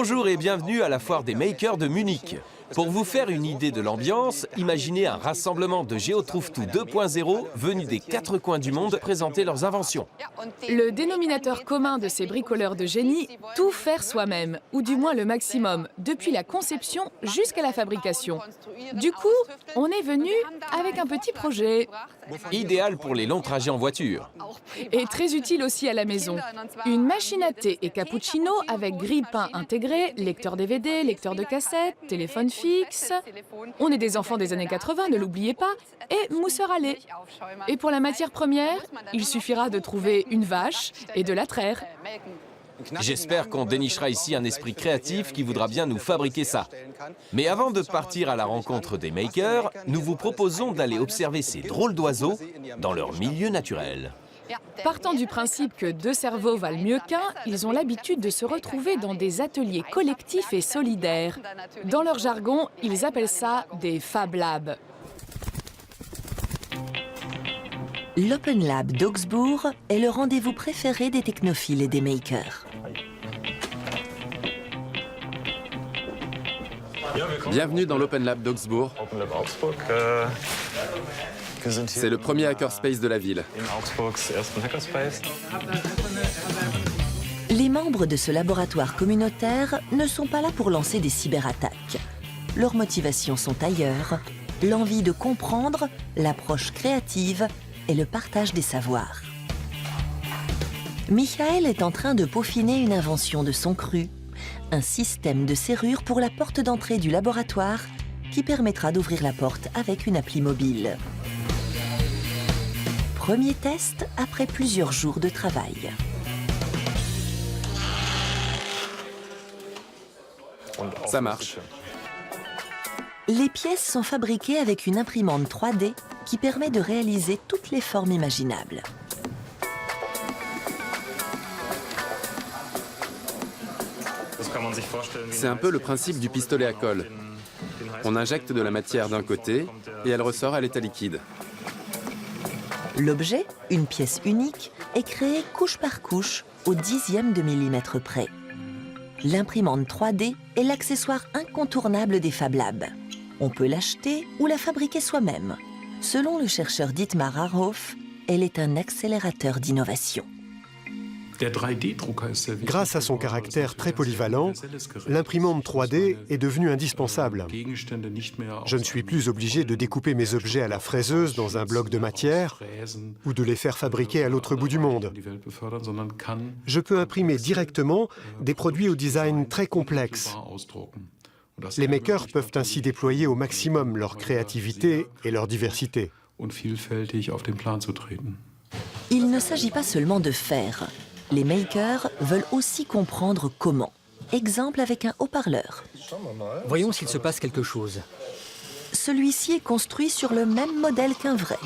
Bonjour et bienvenue à la foire des makers de Munich. Pour vous faire une idée de l'ambiance, imaginez un rassemblement de Géotrouve-Tout 2.0 venus des quatre coins du monde présenter leurs inventions. Le dénominateur commun de ces bricoleurs de génie, tout faire soi-même, ou du moins le maximum, depuis la conception jusqu'à la fabrication. Du coup, on est venu avec un petit projet. Idéal pour les longs trajets en voiture. Et très utile aussi à la maison. Une machine à thé et cappuccino avec grille-pain intégré, lecteur DVD, lecteur de cassette, téléphone fixe. On est des enfants des années 80, ne l'oubliez pas, et mousseur à lait. Et pour la matière première, il suffira de trouver une vache et de la traire. J'espère qu'on dénichera ici un esprit créatif qui voudra bien nous fabriquer ça. Mais avant de partir à la rencontre des makers, nous vous proposons d'aller observer ces drôles d'oiseaux dans leur milieu naturel. Partant du principe que deux cerveaux valent mieux qu'un, ils ont l'habitude de se retrouver dans des ateliers collectifs et solidaires. Dans leur jargon, ils appellent ça des Fab Labs. L'Open Lab d'Augsbourg est le rendez-vous préféré des technophiles et des makers. Bienvenue dans l'Open Lab d'Augsbourg. C'est le premier hackerspace de la ville. Les membres de ce laboratoire communautaire ne sont pas là pour lancer des cyberattaques. Leurs motivations sont ailleurs, l'envie de comprendre, l'approche créative et le partage des savoirs. Michael est en train de peaufiner une invention de son cru, un système de serrure pour la porte d'entrée du laboratoire qui permettra d'ouvrir la porte avec une appli mobile. Premier test après plusieurs jours de travail. Ça marche. Les pièces sont fabriquées avec une imprimante 3D qui permet de réaliser toutes les formes imaginables. C'est un peu le principe du pistolet à colle. On injecte de la matière d'un côté et elle ressort à l'état liquide. L'objet, une pièce unique, est créé couche par couche au dixième de millimètre près. L'imprimante 3D est l'accessoire incontournable des Fab Labs. On peut l'acheter ou la fabriquer soi-même. Selon le chercheur Dietmar Harhoff, elle est un accélérateur d'innovation. Grâce à son caractère très polyvalent, l'imprimante 3D est devenue indispensable. Je ne suis plus obligé de découper mes objets à la fraiseuse dans un bloc de matière ou de les faire fabriquer à l'autre bout du monde. Je peux imprimer directement des produits au design très complexe. Les makers peuvent ainsi déployer au maximum leur créativité et leur diversité. Il ne s'agit pas seulement de faire. Les makers veulent aussi comprendre comment. Exemple avec un haut-parleur. Voyons s'il se passe quelque chose. Celui-ci est construit sur le même modèle qu'un vrai.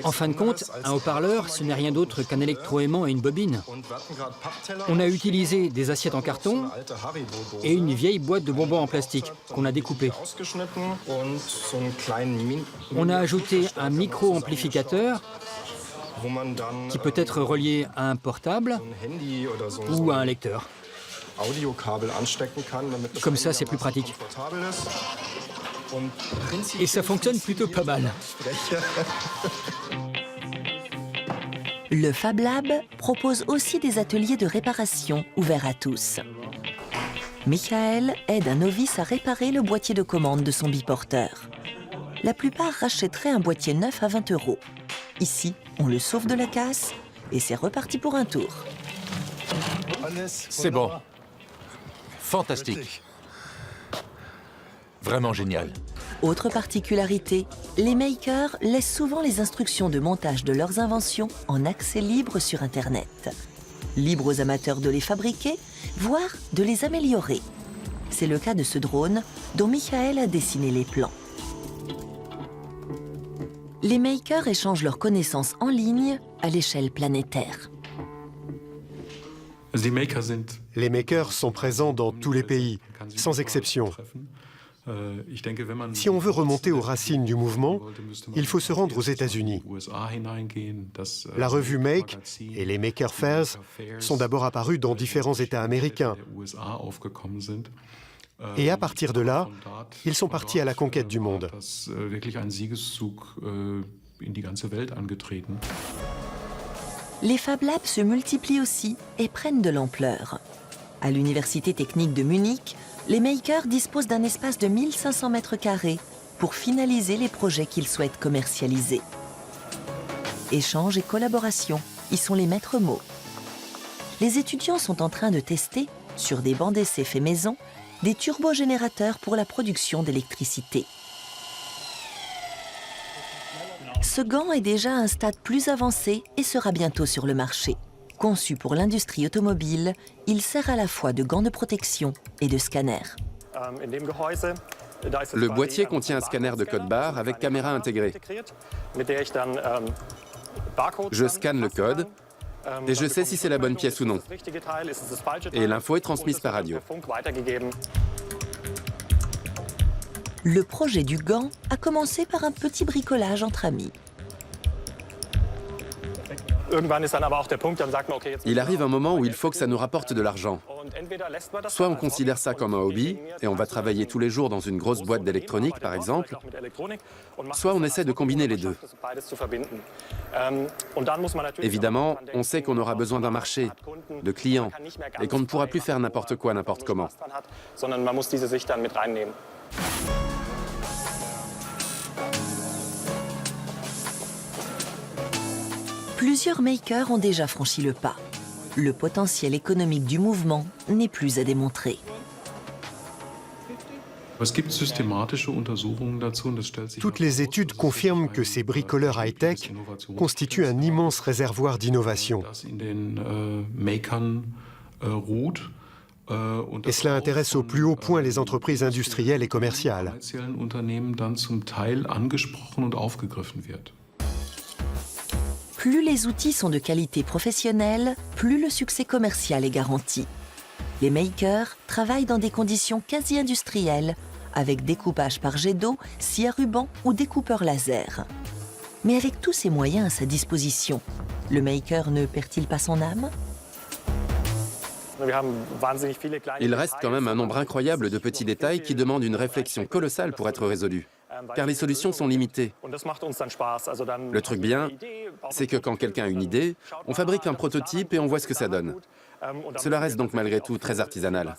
En fin de compte, un haut-parleur, ce n'est rien d'autre qu'un électroaimant et une bobine. On a utilisé des assiettes en carton et une vieille boîte de bonbons en plastique qu'on a découpée. On a ajouté un micro-amplificateur qui peut être relié à un portable ou à un lecteur. Comme ça, c'est plus pratique. Et ça fonctionne plutôt pas mal. Le Fab Lab propose aussi des ateliers de réparation ouverts à tous. Michael aide un novice à réparer le boîtier de commande de son biporteur. La plupart rachèteraient un boîtier neuf à 20 €. Ici, on le sauve de la casse et c'est reparti pour un tour. C'est bon. Fantastique. Vraiment génial. Autre particularité, les makers laissent souvent les instructions de montage de leurs inventions en accès libre sur Internet. Libre aux amateurs de les fabriquer, voire de les améliorer. C'est le cas de ce drone dont Michael a dessiné les plans. Les makers échangent leurs connaissances en ligne à l'échelle planétaire. Les makers sont présents dans tous les pays, sans exception. Si on veut remonter aux racines du mouvement, il faut se rendre aux États-Unis. La revue Make et les Maker Fairs sont d'abord apparus dans différents États américains. Et à partir de là, ils sont partis à la conquête du monde. Les Fab Labs se multiplient aussi et prennent de l'ampleur. À l'Université technique de Munich, les makers disposent d'un espace de 1500 mètres carrés pour finaliser les projets qu'ils souhaitent commercialiser. Échange et collaboration y sont les maîtres mots. Les étudiants sont en train de tester, sur des bancs d'essai faits maison, des turbogénérateurs pour la production d'électricité. Ce gant est déjà à un stade plus avancé et sera bientôt sur le marché. Conçu pour l'industrie automobile, il sert à la fois de gant de protection et de scanner. Le boîtier contient un scanner de code barre avec caméra intégrée. Je scanne le code et je sais si c'est la bonne pièce ou non. Et l'info est transmise par radio. Le projet du gant a commencé par un petit bricolage entre amis. Il arrive un moment où il faut que ça nous rapporte de l'argent. Soit on considère ça comme un hobby, et on va travailler tous les jours dans une grosse boîte d'électronique, par exemple, soit on essaie de combiner les deux. Évidemment, on sait qu'on aura besoin d'un marché, de clients, et qu'on ne pourra plus faire n'importe quoi, n'importe comment. Plusieurs makers ont déjà franchi le pas. Le potentiel économique du mouvement n'est plus à démontrer. Toutes les études confirment que ces bricoleurs high-tech constituent un immense réservoir d'innovation. Et cela intéresse au plus haut point les entreprises industrielles et commerciales. Plus les outils sont de qualité professionnelle, plus le succès commercial est garanti. Les makers travaillent dans des conditions quasi industrielles, avec découpage par jet d'eau, scie à ruban ou découpeur laser. Mais avec tous ces moyens à sa disposition, le maker ne perd-il pas son âme ? Il reste quand même un nombre incroyable de petits détails qui demandent une réflexion colossale pour être résolus, car les solutions sont limitées. Le truc bien, c'est que quand quelqu'un a une idée, on fabrique un prototype et on voit ce que ça donne. Cela reste donc malgré tout très artisanal.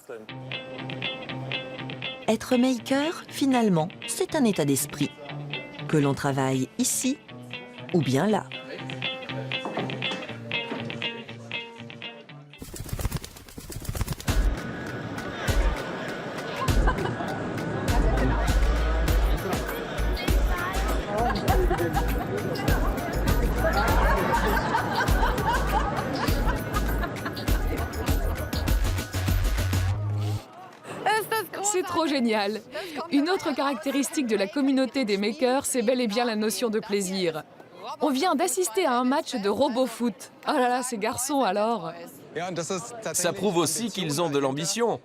Être maker, finalement, c'est un état d'esprit. Que l'on travaille ici ou bien là. C'est trop génial. Une autre caractéristique de la communauté des makers, c'est bel et bien la notion de plaisir. On vient d'assister à un match de robot-foot. Oh là là, ces garçons alors. Ça prouve aussi qu'ils ont de l'ambition.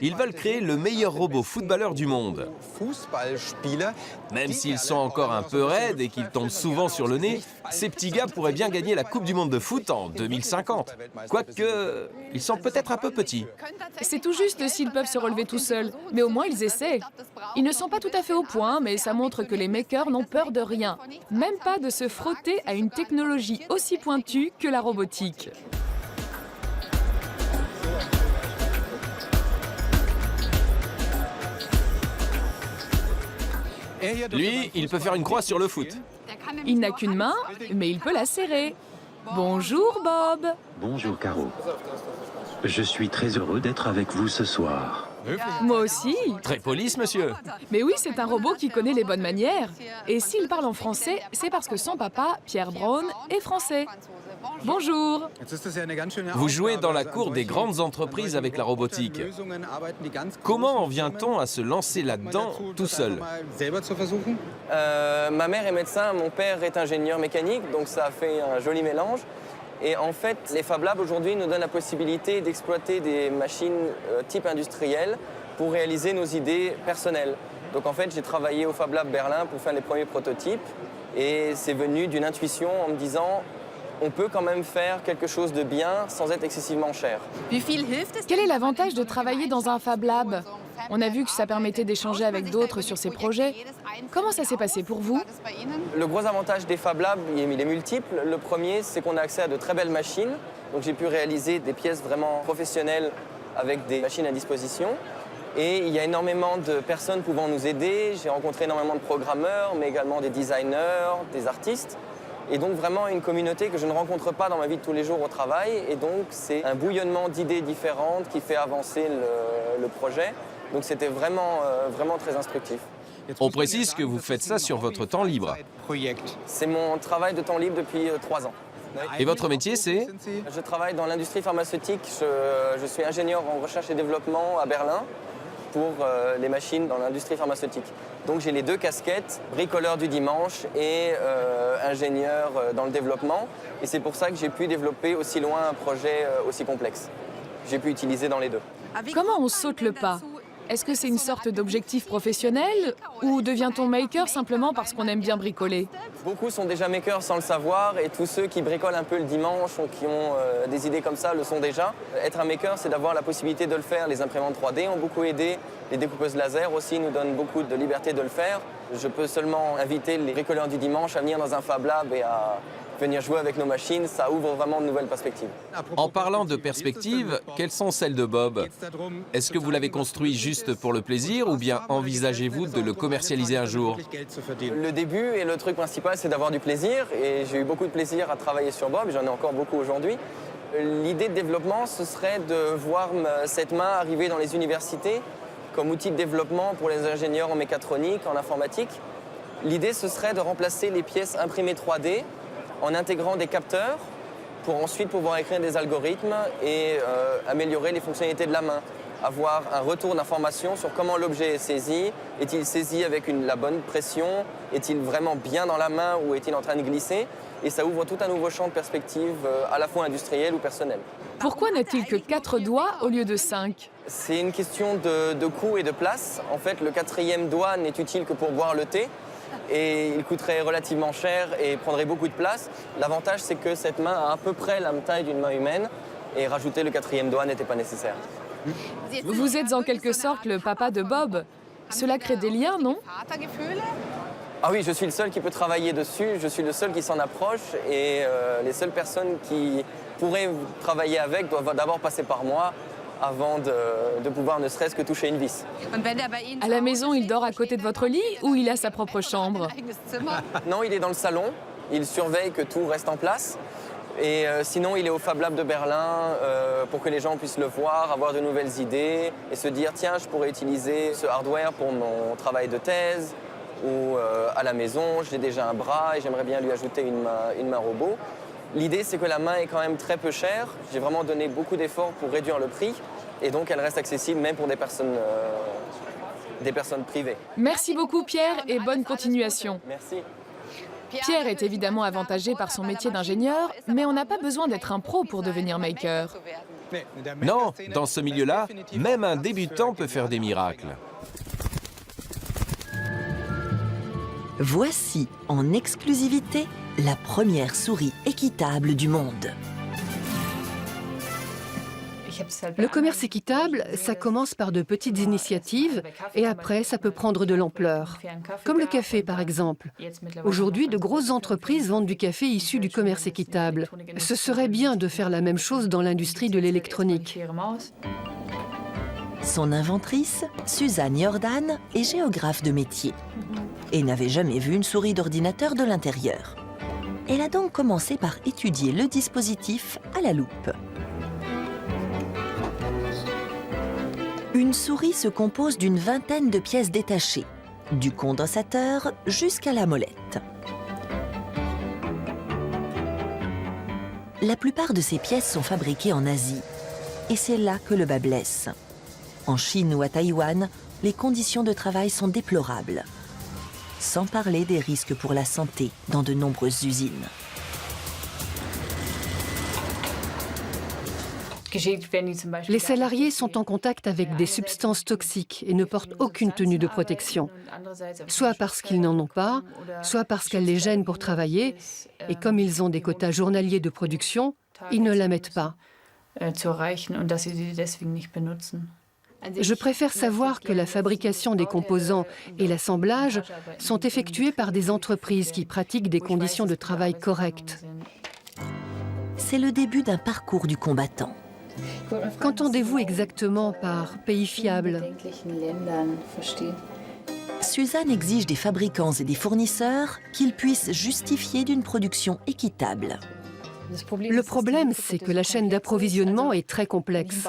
Ils veulent créer le meilleur robot footballeur du monde. Même s'ils sont encore un peu raides et qu'ils tombent souvent sur le nez, ces petits gars pourraient bien gagner la Coupe du Monde de foot en 2050. Quoique, ils sont peut-être un peu petits. C'est tout juste s'ils peuvent se relever tout seuls, mais au moins ils essaient. Ils ne sont pas tout à fait au point, mais ça montre que les makers n'ont peur de rien. Même pas de se frotter à une technologie aussi pointue que la robotique. Lui, il peut faire une croix sur le foot. Il n'a qu'une main, mais il peut la serrer. Bonjour Bob. Bonjour Caro. Je suis très heureux d'être avec vous ce soir. Moi aussi. Très poli, ce monsieur. Mais oui, c'est un robot qui connaît les bonnes manières. Et s'il parle en français, c'est parce que son papa, Pierre Braun, est français. Bonjour. Vous jouez dans la cour des grandes entreprises avec la robotique. Comment en vient-on à se lancer là-dedans tout seul? Ma mère est médecin, mon père est ingénieur mécanique, donc ça a fait un joli mélange. Et en fait, les Fab Labs aujourd'hui nous donnent la possibilité d'exploiter des machines type industriel pour réaliser nos idées personnelles. Donc en fait, j'ai travaillé au Fab Lab Berlin pour faire les premiers prototypes et c'est venu d'une intuition en me disant on peut quand même faire quelque chose de bien sans être excessivement cher. Quel est l'avantage de travailler dans un Fab Lab? On a vu que ça permettait d'échanger avec d'autres sur ces projets. Comment ça s'est passé pour vous? Le gros avantage des Fab Labs, il est multiple. Le premier, c'est qu'on a accès à de très belles machines. Donc j'ai pu réaliser des pièces vraiment professionnelles avec des machines à disposition. Et il y a énormément de personnes pouvant nous aider. J'ai rencontré énormément de programmeurs, mais également des designers, des artistes. Et donc vraiment une communauté que je ne rencontre pas dans ma vie de tous les jours au travail. Et donc c'est un bouillonnement d'idées différentes qui fait avancer le projet. Donc c'était vraiment très instructif. On précise que vous faites ça sur votre temps libre. C'est mon travail de temps libre depuis 3 ans. Et votre métier, c'est? Je travaille dans l'industrie pharmaceutique. Je suis ingénieur en recherche et développement à Berlin pour les machines dans l'industrie pharmaceutique. Donc j'ai les 2 casquettes, bricoleur du dimanche et ingénieur dans le développement. Et c'est pour ça que j'ai pu développer aussi loin un projet aussi complexe. J'ai pu utiliser dans les 2. Comment on saute le pas? Est-ce que c'est une sorte d'objectif professionnel ou devient-on maker simplement parce qu'on aime bien bricoler? Beaucoup sont déjà makers sans le savoir et tous ceux qui bricolent un peu le dimanche ou qui ont des idées comme ça le sont déjà. Être un maker, c'est d'avoir la possibilité de le faire. Les imprimantes 3D ont beaucoup aidé. Les découpeuses laser aussi nous donnent beaucoup de liberté de le faire. Je peux seulement inviter les bricoleurs du dimanche à venir dans un Fab Lab et à venir jouer avec nos machines. Ça ouvre vraiment de nouvelles perspectives. En parlant de perspectives, quelles sont celles de Bob? Est-ce que vous l'avez construit juste pour le plaisir ou bien envisagez-vous de le commercialiser un jour? Le début et le truc principal, c'est d'avoir du plaisir. Et j'ai eu beaucoup de plaisir à travailler sur Bob. J'en ai encore beaucoup aujourd'hui. L'idée de développement, ce serait de voir cette main arriver dans les universités comme outil de développement pour les ingénieurs en mécatronique, en informatique. L'idée, ce serait de remplacer les pièces imprimées 3D en intégrant des capteurs pour ensuite pouvoir écrire des algorithmes et améliorer les fonctionnalités de la main. Avoir un retour d'information sur comment l'objet est saisi. Est-il saisi avec la bonne pression? Est-il vraiment bien dans la main ou est-il en train de glisser? Et ça ouvre tout un nouveau champ de perspective à la fois industriel ou personnel. Pourquoi n'a-t-il que 4 doigts au lieu de 5? C'est une question de coût et de place. En fait, le 4e doigt n'est utile que pour boire le thé. Et il coûterait relativement cher et prendrait beaucoup de place. L'avantage, c'est que cette main a à peu près la taille d'une main humaine et rajouter le 4e doigt n'était pas nécessaire. Vous êtes en quelque sorte le papa de Bob. Cela crée des liens, non? Ah oui, je suis le seul qui peut travailler dessus, je suis le seul qui s'en approche et les seules personnes qui pourraient travailler avec doivent d'abord passer par moi avant de pouvoir ne serait-ce que toucher une vis. À la maison, il dort à côté de votre lit ou il a sa propre chambre? Non, il est dans le salon, il surveille que tout reste en place. Et sinon, il est au Fab Lab de Berlin pour que les gens puissent le voir, avoir de nouvelles idées et se dire « Tiens, je pourrais utiliser ce hardware pour mon travail de thèse » ou à la maison, j'ai déjà un bras et j'aimerais bien lui ajouter une main robot. L'idée, c'est que la main est quand même très peu chère. J'ai vraiment donné beaucoup d'efforts pour réduire le prix et donc elle reste accessible même pour des personnes privées. Merci beaucoup Pierre et bonne continuation. Merci. Pierre est évidemment avantagé par son métier d'ingénieur, mais on n'a pas besoin d'être un pro pour devenir maker. Non, dans ce milieu-là, même un débutant peut faire des miracles. Voici, en exclusivité, la première souris équitable du monde. Le commerce équitable, ça commence par de petites initiatives et après, ça peut prendre de l'ampleur. Comme le café, par exemple. Aujourd'hui, de grosses entreprises vendent du café issu du commerce équitable. Ce serait bien de faire la même chose dans l'industrie de l'électronique. Son inventrice, Suzanne Jordan, est géographe de métier et n'avait jamais vu une souris d'ordinateur de l'intérieur. Elle a donc commencé par étudier le dispositif à la loupe. Une souris se compose d'une vingtaine de pièces détachées, du condensateur jusqu'à la molette. La plupart de ces pièces sont fabriquées en Asie, et c'est là que le bât blesse. En Chine ou à Taïwan, les conditions de travail sont déplorables, sans parler des risques pour la santé dans de nombreuses usines. Les salariés sont en contact avec des substances toxiques et ne portent aucune tenue de protection, soit parce qu'ils n'en ont pas, soit parce qu'elles les gênent pour travailler, et comme ils ont des quotas journaliers de production, ils ne la mettent pas. Je préfère savoir que la fabrication des composants et l'assemblage sont effectués par des entreprises qui pratiquent des conditions de travail correctes. C'est le début d'un parcours du combattant. Qu'entendez-vous exactement par pays fiable ? Suzanne exige des fabricants et des fournisseurs qu'ils puissent justifier d'une production équitable. Le problème, c'est que la chaîne d'approvisionnement est très complexe.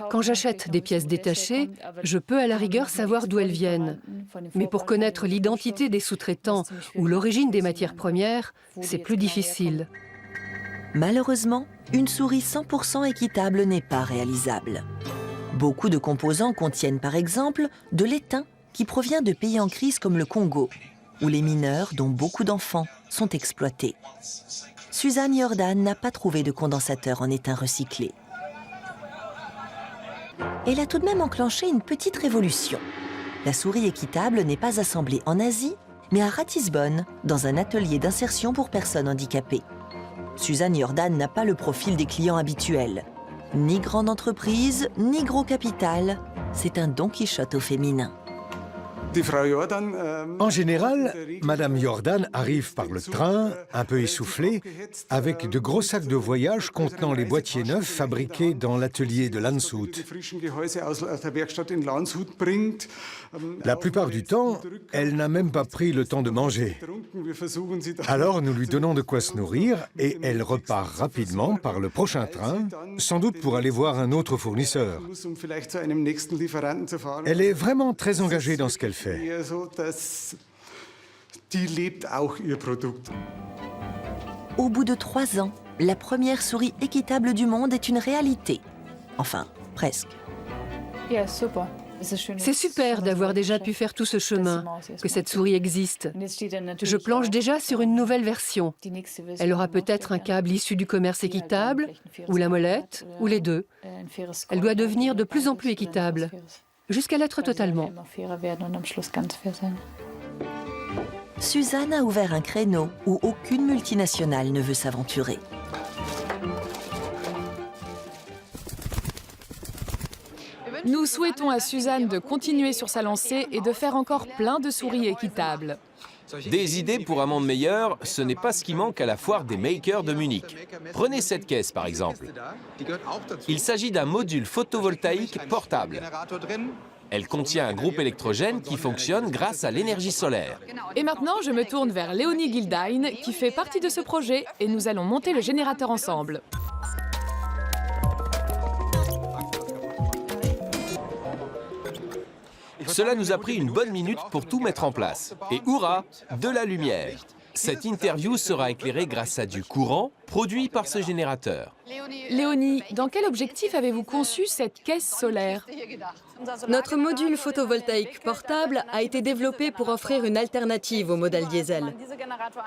Quand j'achète des pièces détachées, je peux à la rigueur savoir d'où elles viennent. Mais pour connaître l'identité des sous-traitants ou l'origine des matières premières, c'est plus difficile. Malheureusement, une souris 100% équitable n'est pas réalisable. Beaucoup de composants contiennent par exemple de l'étain qui provient de pays en crise comme le Congo, où les mineurs, dont beaucoup d'enfants, sont exploités. Suzanne Jordan n'a pas trouvé de condensateur en étain recyclé. Elle a tout de même enclenché une petite révolution. La souris équitable n'est pas assemblée en Asie, mais à Ratisbonne, dans un atelier d'insertion pour personnes handicapées. Suzanne Jordan n'a pas le profil des clients habituels. Ni grande entreprise, ni gros capital. C'est un Don Quichotte au féminin. En général, Madame Jordan arrive par le train, un peu essoufflée, avec de gros sacs de voyage contenant les boîtiers neufs fabriqués dans l'atelier de Landshut. La plupart du temps, elle n'a même pas pris le temps de manger. Alors nous lui donnons de quoi se nourrir et elle repart rapidement par le prochain train, sans doute pour aller voir un autre fournisseur. Elle est vraiment très engagée dans ce qu'elle fait. Au bout de 3 ans, la première souris équitable du monde est une réalité. Enfin, presque. C'est super d'avoir déjà pu faire tout ce chemin, que cette souris existe. Je planche déjà sur une nouvelle version. Elle aura peut-être un câble issu du commerce équitable, ou la molette, ou les deux. Elle doit devenir de plus en plus équitable, jusqu'à l'être totalement. Suzanne a ouvert un créneau où aucune multinationale ne veut s'aventurer. Nous souhaitons à Suzanne de continuer sur sa lancée et de faire encore plein de souris équitables. Des idées pour un monde meilleur, ce n'est pas ce qui manque à la foire des makers de Munich. Prenez cette caisse par exemple. Il s'agit d'un module photovoltaïque portable. Elle contient un groupe électrogène qui fonctionne grâce à l'énergie solaire. Et maintenant, je me tourne vers Léonie Gildein, qui fait partie de ce projet, et nous allons monter le générateur ensemble. Cela nous a pris une bonne minute pour tout mettre en place. Et hurrah, de la lumière. Cette interview sera éclairée grâce à du courant produit par ce générateur. Léonie, dans quel objectif avez-vous conçu cette caisse solaire? Notre module photovoltaïque portable a été développé pour offrir une alternative au modèle diesel.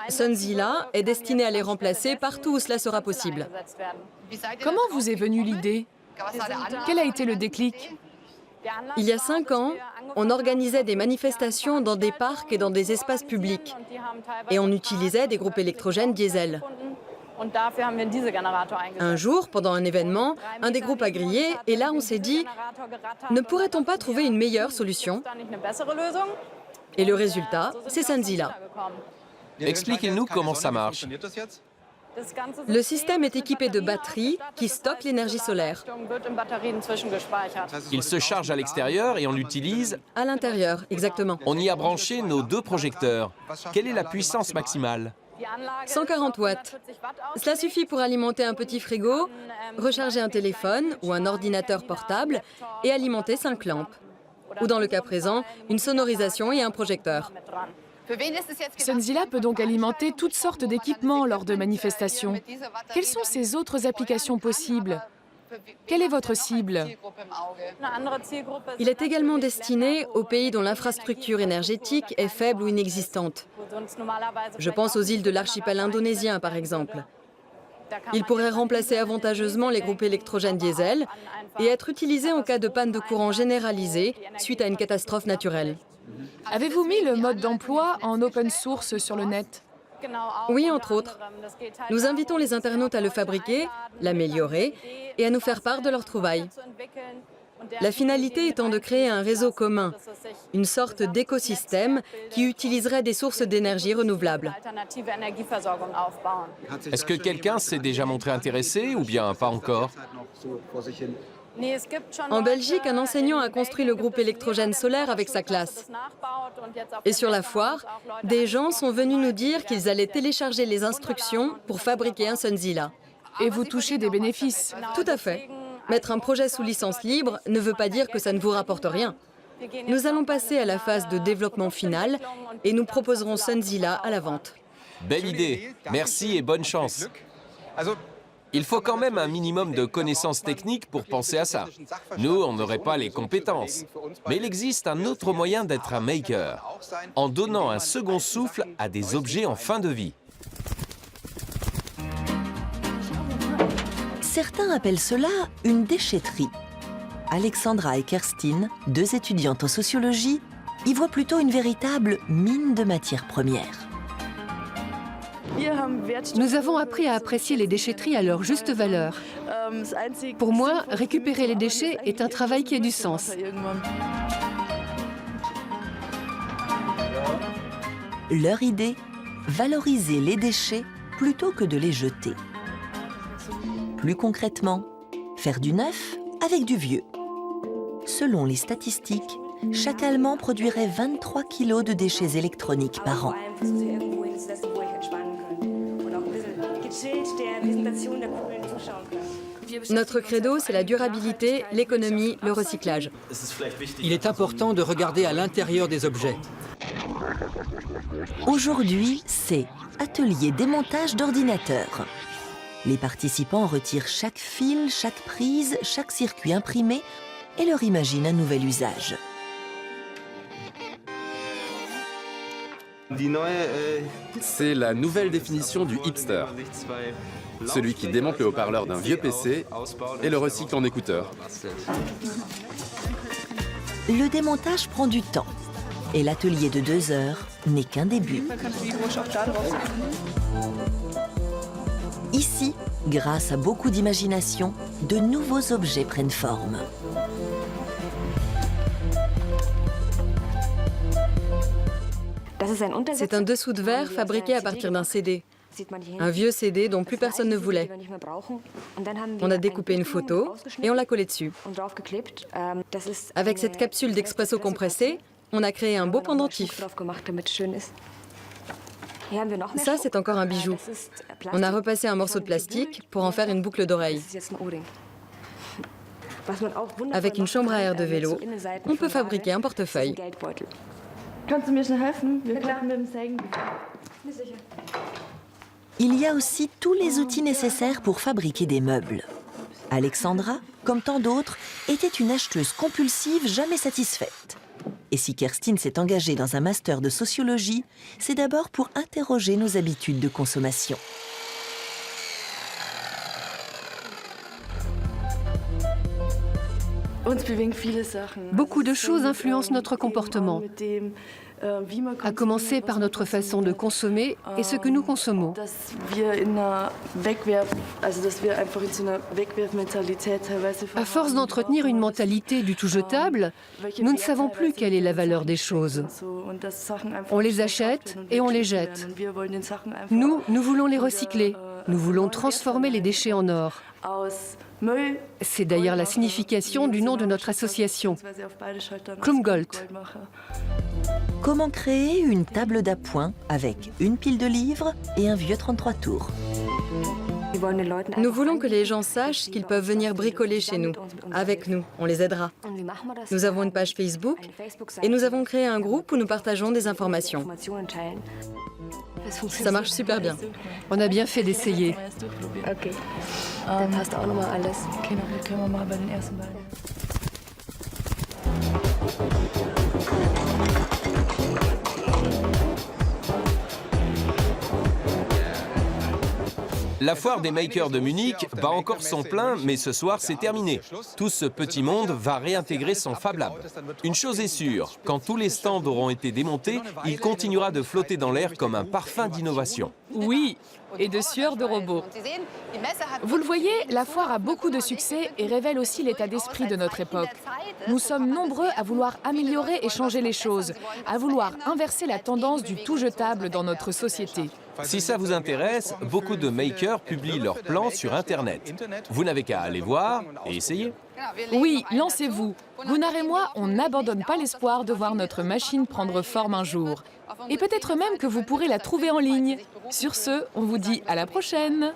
Sunzilla est destiné à les remplacer partout où cela sera possible. Comment vous est venue l'idée? Quel a été le déclic? Il y a 5 ans, on organisait des manifestations dans des parcs et dans des espaces publics. Et on utilisait des groupes électrogènes diesel. Un jour, pendant un événement, un des groupes a grillé et là on s'est dit « Ne pourrait-on pas trouver une meilleure solution ?» Et le résultat, c'est Sunzilla. Expliquez-nous comment ça marche. Le système est équipé de batteries qui stockent l'énergie solaire. Il se charge à l'extérieur et on l'utilise à l'intérieur, exactement. On y a branché nos 2 projecteurs. Quelle est la puissance maximale? 140 watts. Cela suffit pour alimenter un petit frigo, recharger un téléphone ou un ordinateur portable et alimenter 5 lampes. Ou dans le cas présent, une sonorisation et un projecteur. Sunzilla peut donc alimenter toutes sortes d'équipements lors de manifestations. Quelles sont ces autres applications possibles? Quelle est votre cible? Il est également destiné aux pays dont l'infrastructure énergétique est faible ou inexistante. Je pense aux îles de l'archipel indonésien, par exemple. Il pourrait remplacer avantageusement les groupes électrogènes diesel et être utilisé en cas de panne de courant généralisée suite à une catastrophe naturelle. Avez-vous mis le mode d'emploi en open source sur le net? Oui, entre autres. Nous invitons les internautes à le fabriquer, l'améliorer et à nous faire part de leurs trouvailles. La finalité étant de créer un réseau commun, une sorte d'écosystème qui utiliserait des sources d'énergie renouvelables. Est-ce que quelqu'un s'est déjà montré intéressé ou bien pas encore? En Belgique, un enseignant a construit le groupe électrogène solaire avec sa classe. Et sur la foire, des gens sont venus nous dire qu'ils allaient télécharger les instructions pour fabriquer un Sunzilla. Et vous touchez des bénéfices? Tout à fait. Mettre un projet sous licence libre ne veut pas dire que ça ne vous rapporte rien. Nous allons passer à la phase de développement final et nous proposerons Sunzilla à la vente. Belle idée. Merci et bonne chance. Il faut quand même un minimum de connaissances techniques pour penser à ça. Nous, on n'aurait pas les compétences. Mais il existe un autre moyen d'être un maker, en donnant un second souffle à des objets en fin de vie. Certains appellent cela une déchetterie. Alexandra et Kerstin, 2 étudiantes en sociologie, y voient plutôt une véritable mine de matières premières. Nous avons appris à apprécier les déchetteries à leur juste valeur. Pour moi, récupérer les déchets est un travail qui a du sens. Leur idée, valoriser les déchets plutôt que de les jeter. Plus concrètement, faire du neuf avec du vieux. Selon les statistiques, chaque Allemand produirait 23 kilos de déchets électroniques par an. Notre credo, c'est la durabilité, l'économie, le recyclage. Il est important de regarder à l'intérieur des objets. Aujourd'hui, c'est atelier démontage d'ordinateurs. Les participants retirent chaque fil, chaque prise, chaque circuit imprimé et leur imaginent un nouvel usage. C'est la nouvelle définition du hipster. Celui qui démonte le haut-parleur d'un vieux PC et le recycle en écouteur. Le démontage prend du temps et l'atelier de 2 heures n'est qu'un début. Ici, grâce à beaucoup d'imagination, de nouveaux objets prennent forme. C'est un dessous de verre fabriqué à partir d'un CD. Un vieux CD dont plus personne ne voulait. On a découpé une photo et on l'a collée dessus. Avec cette capsule d'expresso compressée, on a créé un beau pendentif. Ça, c'est encore un bijou. On a repassé un morceau de plastique pour en faire une boucle d'oreille. Avec une chambre à air de vélo, on peut fabriquer un portefeuille. Il y a aussi tous les outils nécessaires pour fabriquer des meubles. Alexandra, comme tant d'autres, était une acheteuse compulsive jamais satisfaite. Et si Kerstin s'est engagée dans un master de sociologie, c'est d'abord pour interroger nos habitudes de consommation. Beaucoup de choses influencent notre comportement, à commencer par notre façon de consommer et ce que nous consommons. À force d'entretenir une mentalité du tout jetable, nous ne savons plus quelle est la valeur des choses. On les achète et on les jette. Nous voulons les recycler. Nous voulons transformer les déchets en or. C'est d'ailleurs la signification du nom de notre association, Klumgold. Comment créer une table d'appoint avec une pile de livres et un vieux 33 tours? Nous voulons que les gens sachent qu'ils peuvent venir bricoler chez nous. Avec nous, on les aidera. Nous avons une page Facebook et nous avons créé un groupe où nous partageons des informations. Ça marche super bien. On a bien fait d'essayer. La foire des makers de Munich bat encore son plein, mais ce soir c'est terminé. Tout ce petit monde va réintégrer son Fab Lab. Une chose est sûre, quand tous les stands auront été démontés, il continuera de flotter dans l'air comme un parfum d'innovation. Oui, et de sueur de robot. Vous le voyez, la foire a beaucoup de succès et révèle aussi l'état d'esprit de notre époque. Nous sommes nombreux à vouloir améliorer et changer les choses, à vouloir inverser la tendance du tout jetable dans notre société. Si ça vous intéresse, beaucoup de makers publient leurs plans sur Internet. Vous n'avez qu'à aller voir et essayer. Oui, lancez-vous. Gunnar et moi, on n'abandonne pas l'espoir de voir notre machine prendre forme un jour. Et peut-être même que vous pourrez la trouver en ligne. Sur ce, on vous dit à la prochaine.